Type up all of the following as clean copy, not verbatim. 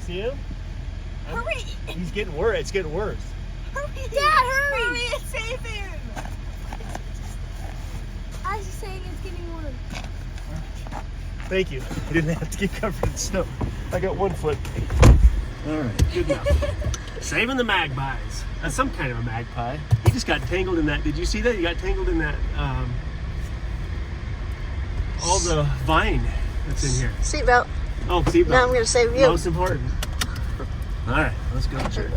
see him? Hurry! He's getting worse. It's getting worse. Hurry! Dad, hurry! Hurry and save him! I was just saying it's getting worse. Thank you. I didn't have to get covered in snow. I got 1 foot. All right, good enough. Saving the magpies. That's some kind of a magpie. He just got tangled in that. Did you see that? He got tangled in that, all the vine that's in here. Seatbelt. Oh, seatbelt. Now I'm going to save you. Most important. All right, let's go to church.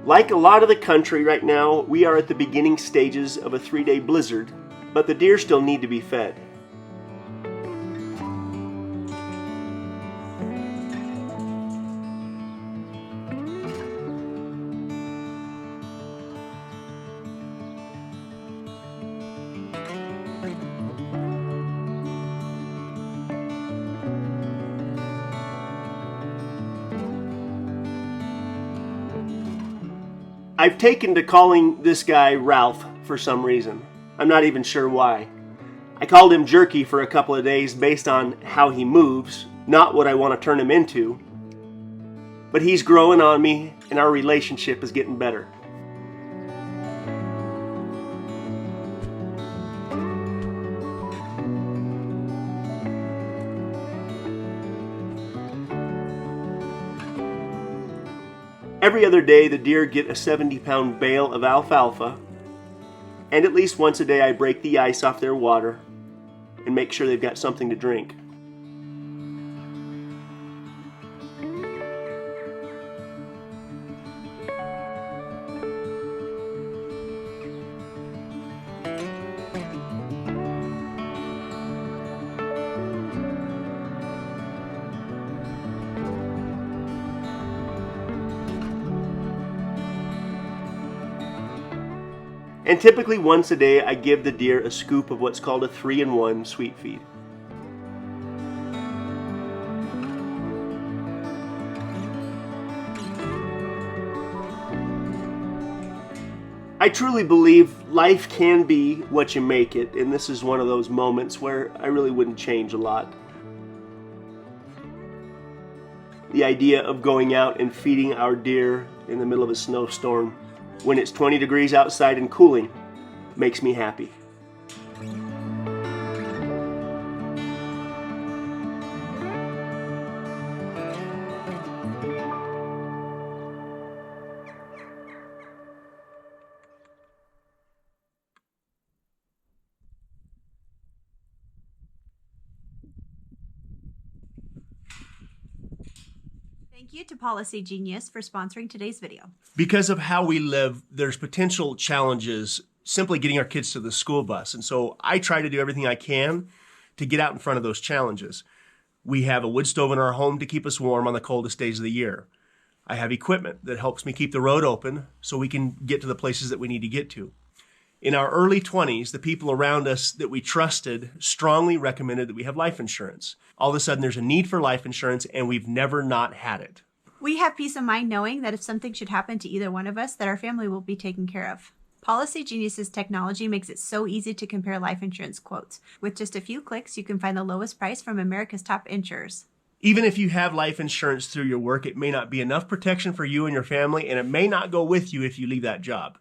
Like a lot of the country right now, we are at the beginning stages of a 3-day blizzard, but the deer still need to be fed. I've taken to calling this guy Ralph for some reason. I'm not even sure why. I called him Jerky for a couple of days based on how he moves, not what I want to turn him into. But he's growing on me and our relationship is getting better. Every other day, the deer get a 70-pound bale of alfalfa, and at least once a day I break the ice off their water and make sure they've got something to drink. And typically once a day I give the deer a scoop of what's called a 3-in-1 sweet feed. I truly believe life can be what you make it, and this is one of those moments where I really wouldn't change a lot. The idea of going out and feeding our deer in the middle of a snowstorm when it's 20 degrees outside and cooling makes me happy. Thank you to Policy Genius for sponsoring today's video. Because of how we live, there's potential challenges simply getting our kids to the school bus. And so I try to do everything I can to get out in front of those challenges. We have a wood stove in our home to keep us warm on the coldest days of the year. I have equipment that helps me keep the road open so we can get to the places that we need to get to. In our early 20s, the people around us that we trusted strongly recommended that we have life insurance. All of a sudden, there's a need for life insurance, and we've never not had it. We have peace of mind knowing that if something should happen to either one of us, that our family will be taken care of. Policy Genius's technology makes it so easy to compare life insurance quotes. With just a few clicks, you can find the lowest price from America's top insurers. Even if you have life insurance through your work, it may not be enough protection for you and your family, and it may not go with you if you leave that job.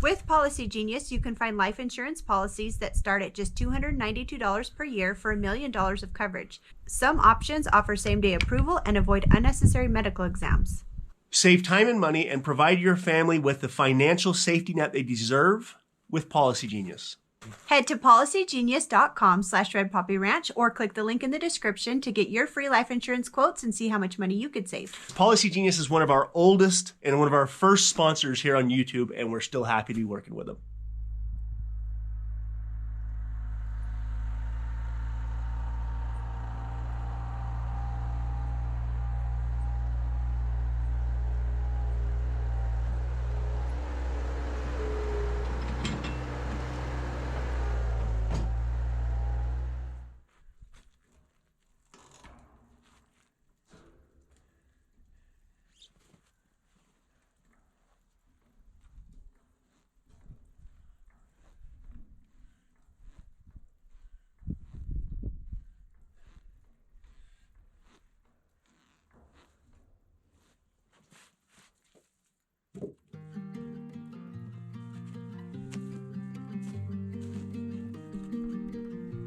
With Policy Genius, you can find life insurance policies that start at just $292 per year for $1 million of coverage. Some options offer same-day approval and avoid unnecessary medical exams. Save time and money and provide your family with the financial safety net they deserve with Policy Genius. Head to policygenius.com/redpoppyranch or click the link in the description to get your free life insurance quotes and see how much money you could save. Policy Genius is one of our oldest and one of our first sponsors here on YouTube, and we're still happy to be working with them.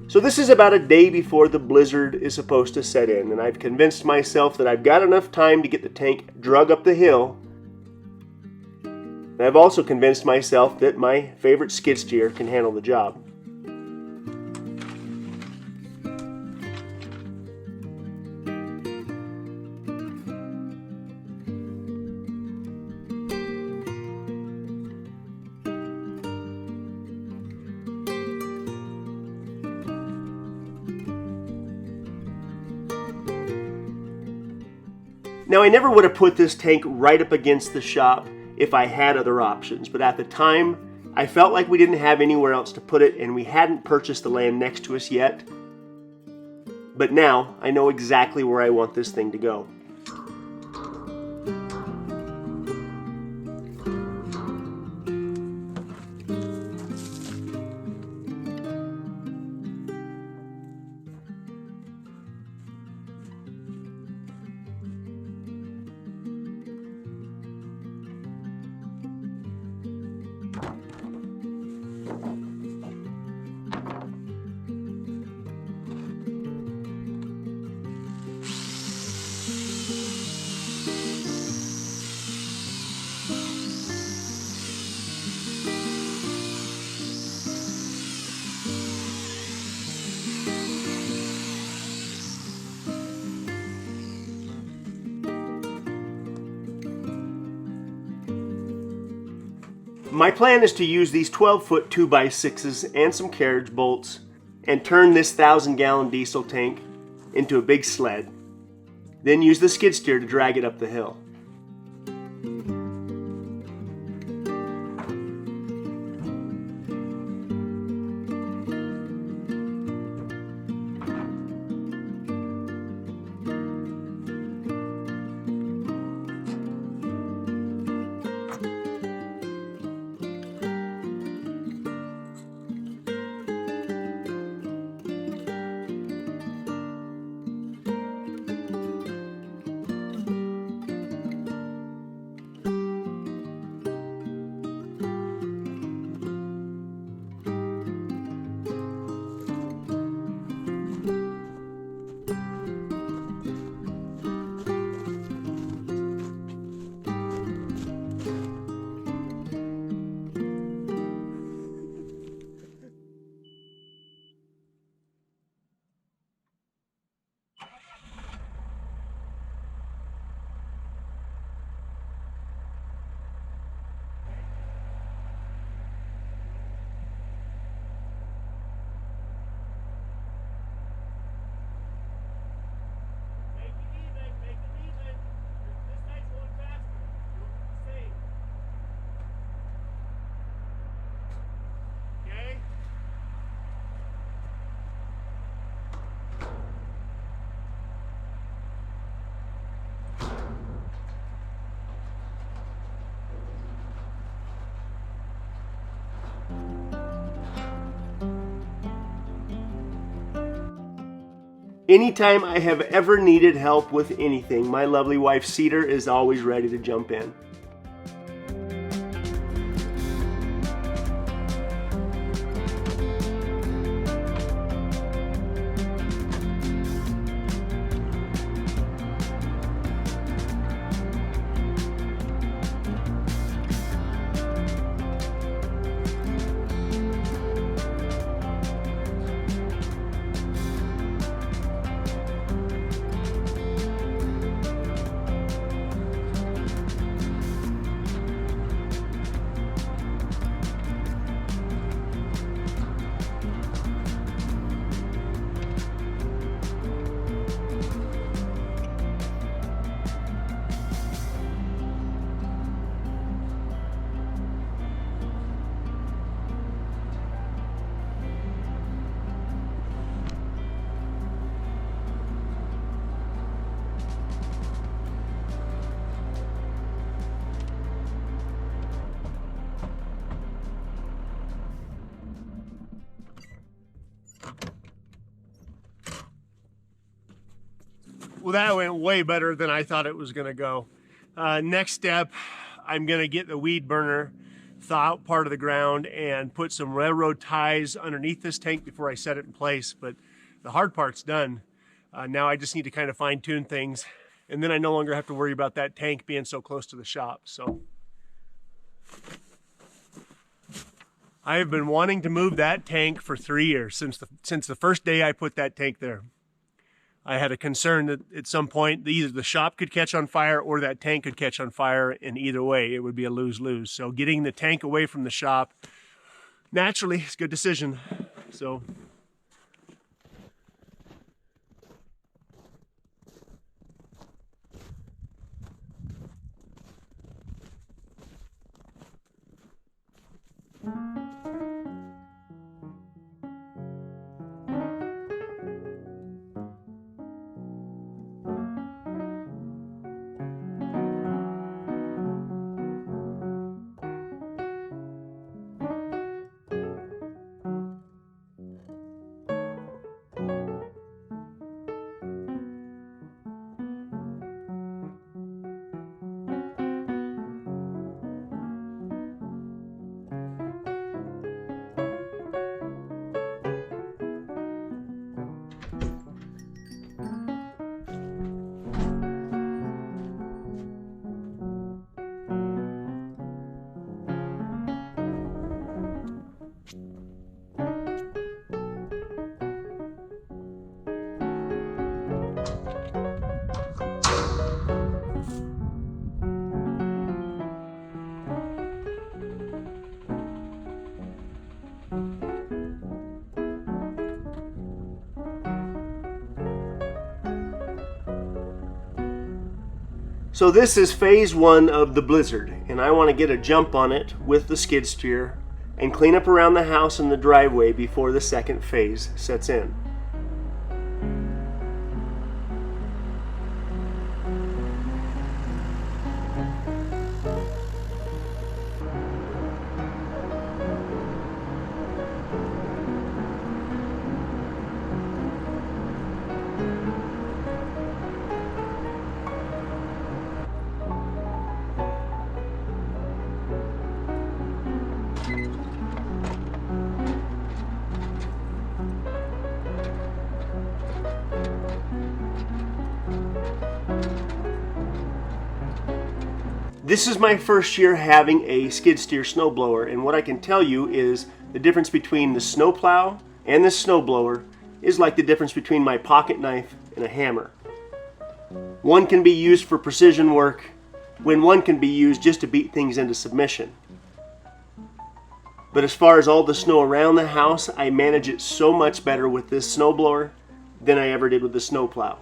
So this is about a day before the blizzard is supposed to set in, and I've convinced myself that I've got enough time to get the tank drug up the hill. And I've also convinced myself that my favorite skid steer can handle the job. Now, I never would have put this tank right up against the shop if I had other options, but at the time, I felt like we didn't have anywhere else to put it, and we hadn't purchased the land next to us yet. But now, I know exactly where I want this thing to go. My plan is to use these 12-foot 2x6s and some carriage bolts and turn this 1,000-gallon diesel tank into a big sled. Then use the skid steer to drag it up the hill. Anytime I have ever needed help with anything, my lovely wife Cedar is always ready to jump in. Well, that went way better than I thought it was going to go. Next step, I'm going to get the weed burner, thaw out part of the ground, and put some railroad ties underneath this tank before I set it in place. But the hard part's done. Now I just need to kind of fine tune things, and then I no longer have to worry about that tank being so close to the shop. So I have been wanting to move that tank for 3 years, since the first day I put that tank there. I had a concern that at some point either the shop could catch on fire or that tank could catch on fire, and either way it would be a lose-lose. So getting the tank away from the shop, naturally, is a good decision. So So this is phase 1 of the blizzard, and I want to get a jump on it with the skid steer and clean up around the house and the driveway before the second phase sets in. This is my first year having a skid steer snowblower, and what I can tell you is the difference between the snowplow and the snowblower is like the difference between my pocket knife and a hammer. One can be used for precision work when one can be used just to beat things into submission. But as far as all the snow around the house, I manage it so much better with this snowblower than I ever did with the snowplow.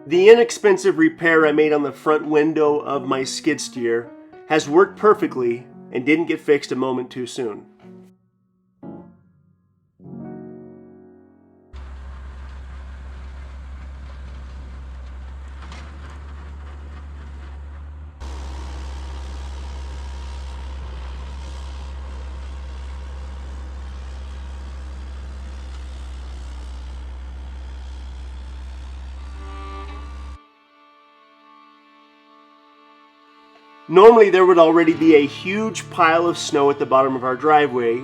The inexpensive repair I made on the front window of my skid steer has worked perfectly and didn't get fixed a moment too soon. Normally there would already be a huge pile of snow at the bottom of our driveway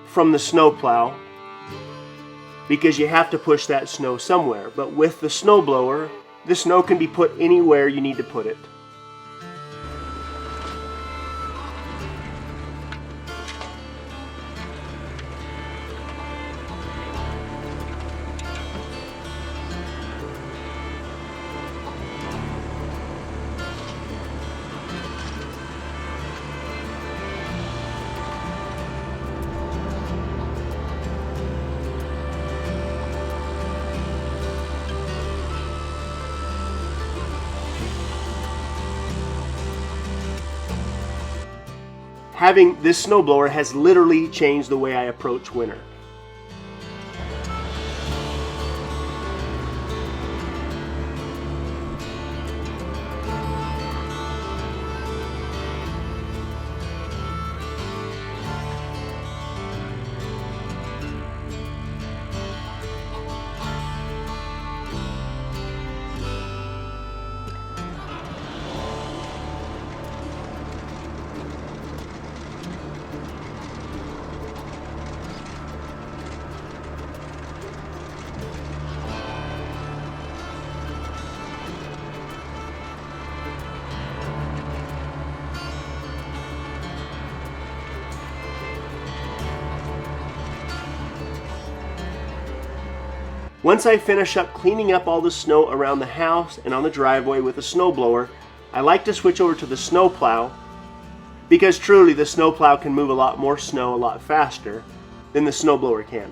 from the snowplow because you have to push that snow somewhere. But with the snowblower, the snow can be put anywhere you need to put it. Having this snowblower has literally changed the way I approach winter. Once I finish up cleaning up all the snow around the house and on the driveway with the snowblower, I like to switch over to the snowplow because truly the snowplow can move a lot more snow a lot faster than the snowblower can.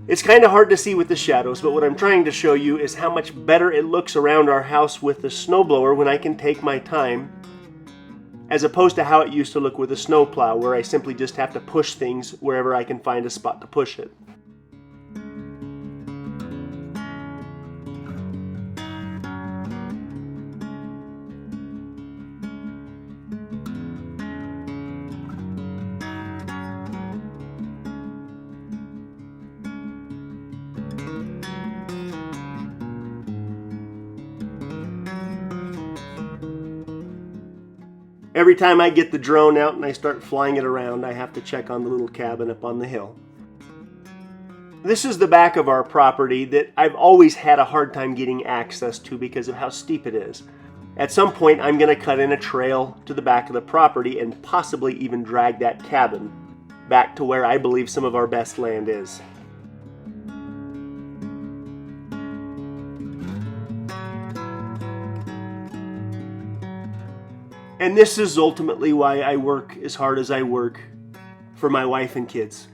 It's kind of hard to see with the shadows, but what I'm trying to show you is how much better it looks around our house with the snowblower when I can take my time, as opposed to how it used to look with a snowplow, where I simply just have to push things wherever I can find a spot to push it. Every time I get the drone out and I start flying it around, I have to check on the little cabin up on the hill. This is the back of our property that I've always had a hard time getting access to because of how steep it is. At some point, I'm going to cut in a trail to the back of the property and possibly even drag that cabin back to where I believe some of our best land is. And this is ultimately why I work as hard as I work for my wife and kids.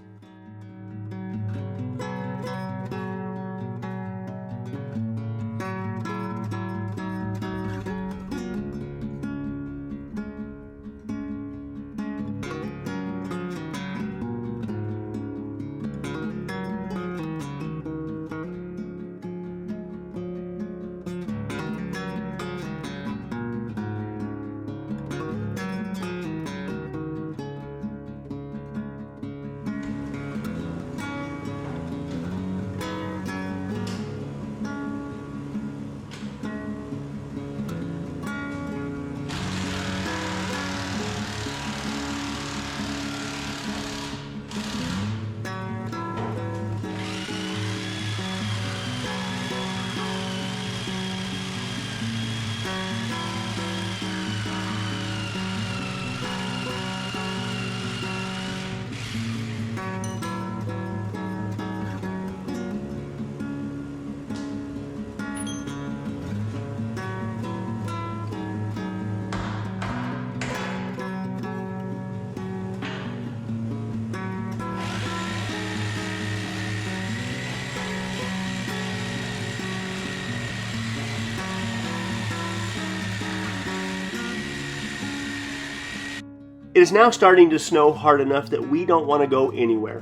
It is now starting to snow hard enough that we don't want to go anywhere.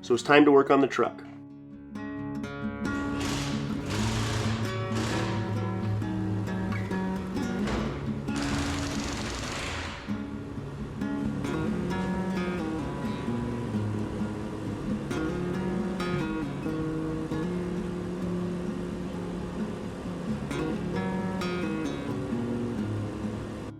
So it's time to work on the truck.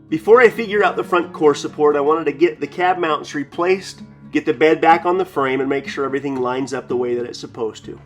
Before I figure out the front core support, I wanted to get the cab mounts replaced, get the bed back on the frame, and make sure everything lines up the way that it's supposed to.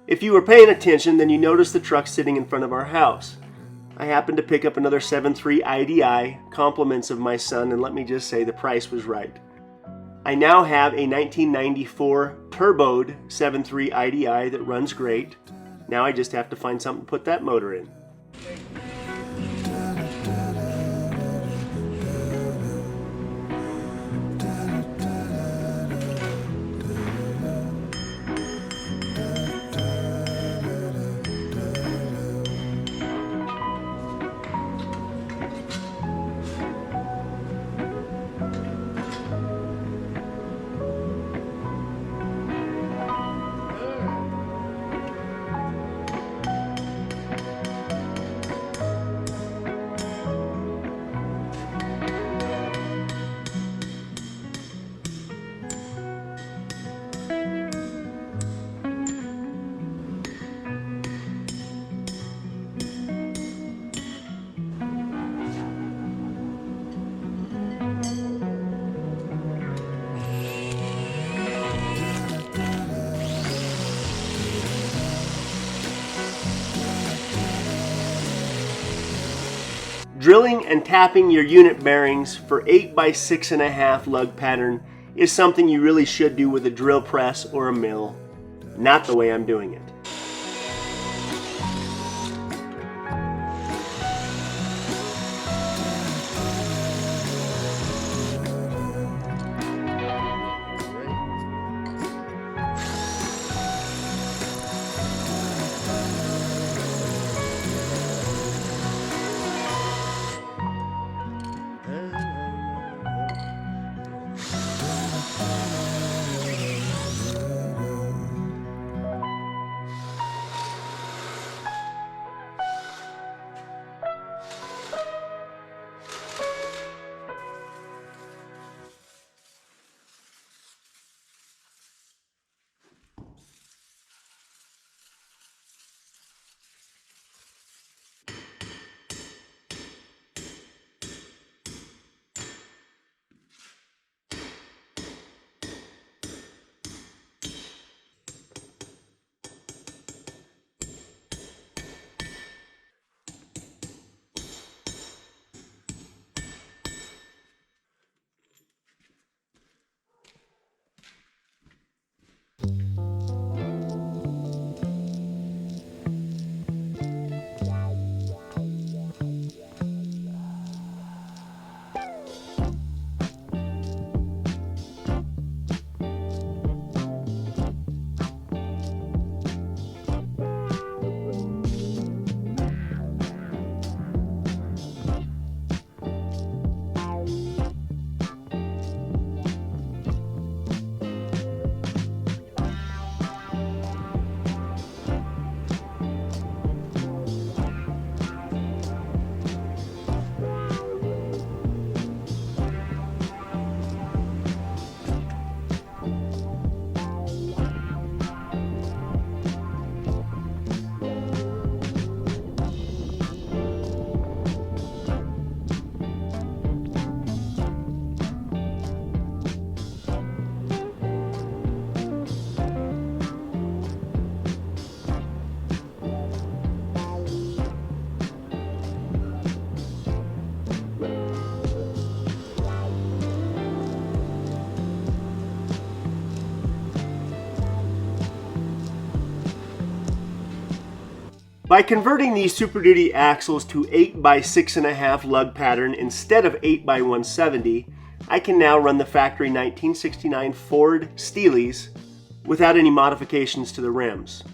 If you were paying attention, then you noticed the truck sitting in front of our house. I happened to pick up another 7.3 IDI, compliments of my son, and let me just say the price was right. I now have a 1994 turboed 7.3 IDI that runs great. Now I just have to find something to put that motor in. Drilling and tapping your unit bearings for 8x6.5 lug pattern is something you really should do with a drill press or a mill, not the way I'm doing it. By converting these Super Duty axles to 8x6.5 lug pattern instead of 8x170, I can now run the factory 1969 Ford Steelies without any modifications to the rims.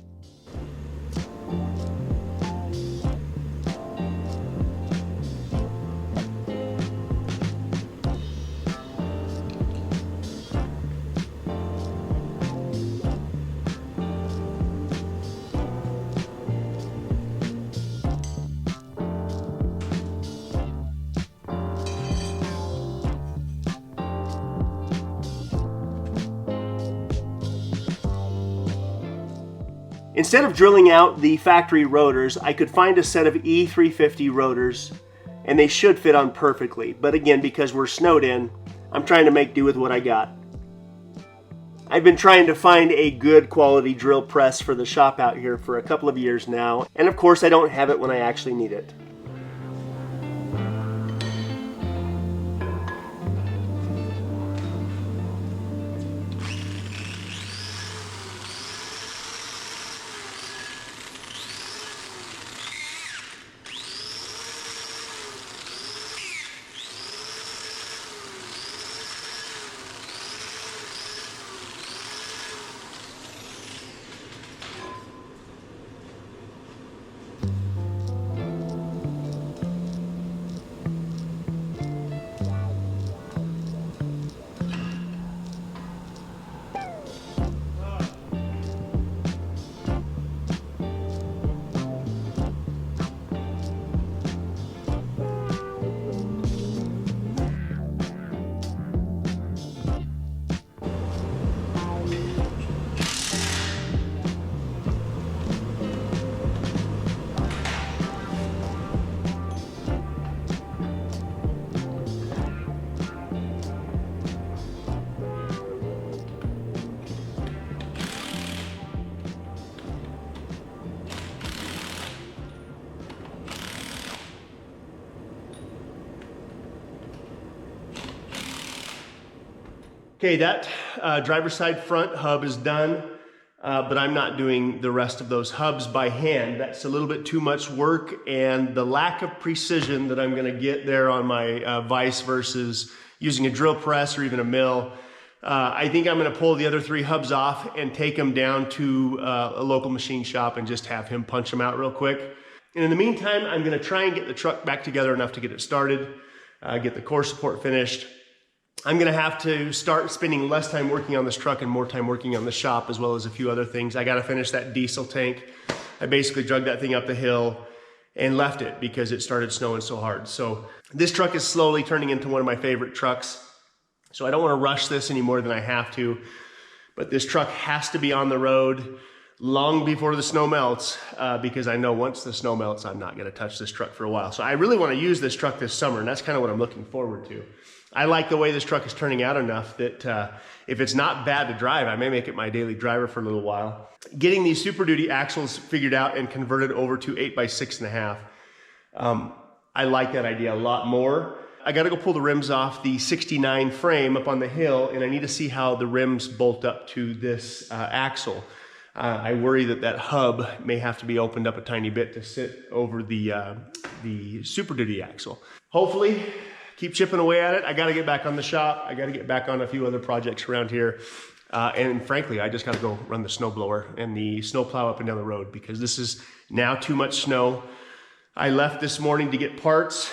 Instead of drilling out the factory rotors, I could find a set of E350 rotors, and they should fit on perfectly. But again, because we're snowed in, I'm trying to make do with what I got. I've been trying to find a good quality drill press for the shop out here for a couple of years now, and of course I don't have it when I actually need it. Okay, that driver's side front hub is done, but I'm not doing the rest of those hubs by hand. That's a little bit too much work, and the lack of precision that I'm gonna get there on my vise versus using a drill press or even a mill, I think I'm gonna pull the other 3 hubs off and take them down to a local machine shop and just have him punch them out real quick. And in the meantime, I'm gonna try and get the truck back together enough to get it started, get the core support finished. I'm gonna have to start spending less time working on this truck and more time working on the shop, as well as a few other things. I gotta finish that diesel tank. I basically dragged that thing up the hill and left it because it started snowing so hard. So this truck is slowly turning into one of my favorite trucks. So I don't wanna rush this any more than I have to, but this truck has to be on the road long before the snow melts, because I know once the snow melts, I'm not gonna touch this truck for a while. So I really wanna use this truck this summer, and that's kind of what I'm looking forward to. I like the way this truck is turning out enough that if it's not bad to drive, I may make it my daily driver for a little while. Getting these Super Duty axles figured out and converted over to 8x6.5, I like that idea a lot more. I gotta go pull the rims off the 69 frame up on the hill, and I need to see how the rims bolt up to this axle. I worry that that hub may have to be opened up a tiny bit to sit over the Super Duty axle. Hopefully, keep chipping away at it. I got to get back on the shop. I got to get back on a few other projects around here. And frankly, I just got to go run the snowblower and the snowplow up and down the road because this is now too much snow. I left this morning to get parts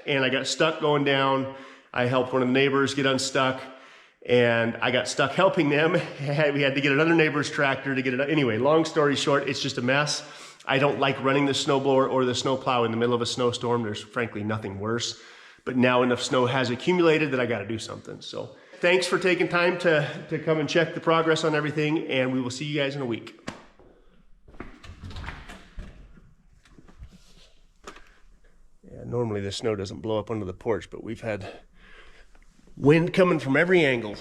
and I got stuck going down. I helped one of the neighbors get unstuck and I got stuck helping them. We had to get another neighbor's tractor to get it. Anyway, long story short, it's just a mess. I don't like running the snowblower or the snowplow in the middle of a snowstorm. There's frankly nothing worse. But now enough snow has accumulated that I got to do something. So thanks for taking time to come and check the progress on everything, and we will see you guys in a week. Yeah, normally the snow doesn't blow up onto the porch, but we've had wind coming from every angle.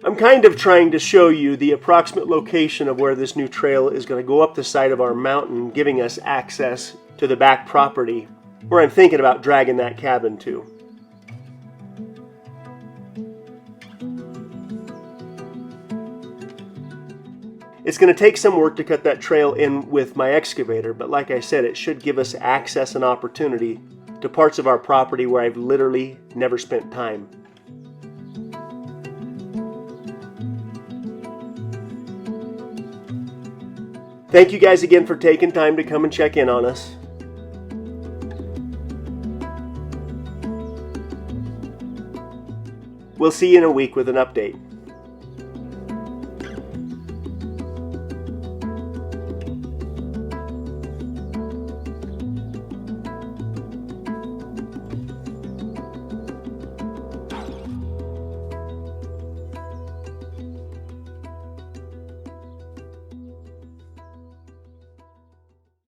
I'm kind of trying to show you the approximate location of where this new trail is going to go up the side of our mountain, giving us access to the back property, where I'm thinking about dragging that cabin to. It's going to take some work to cut that trail in with my excavator, but like I said, it should give us access and opportunity to parts of our property where I've literally never spent time. Thank you guys again for taking time to come and check in on us. We'll see you in a week with an update.